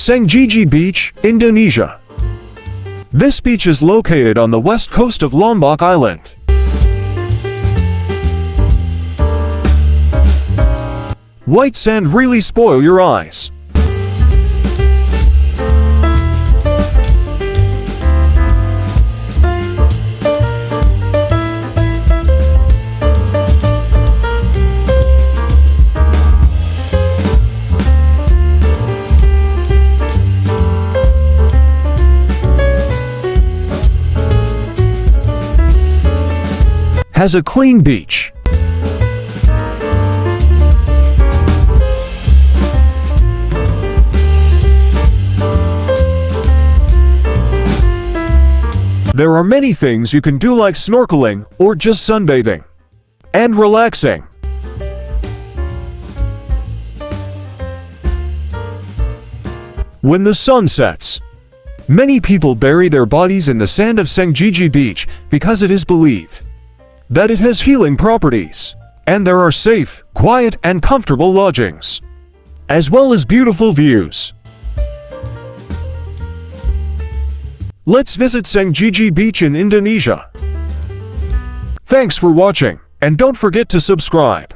Senggigi Beach, Indonesia. This beach is located on the west coast of Lombok Island. White sand really spoil your eyes. Has a clean beach. There are many things you can do like snorkeling or just sunbathing and relaxing. When the sun sets, many people bury their bodies in the sand of Senggigi Beach because it is believed that it has healing properties, and there are safe, quiet, and comfortable lodgings, as well as beautiful views. Let's visit Senggigi Beach in Indonesia. Thanks for watching, and don't forget to subscribe.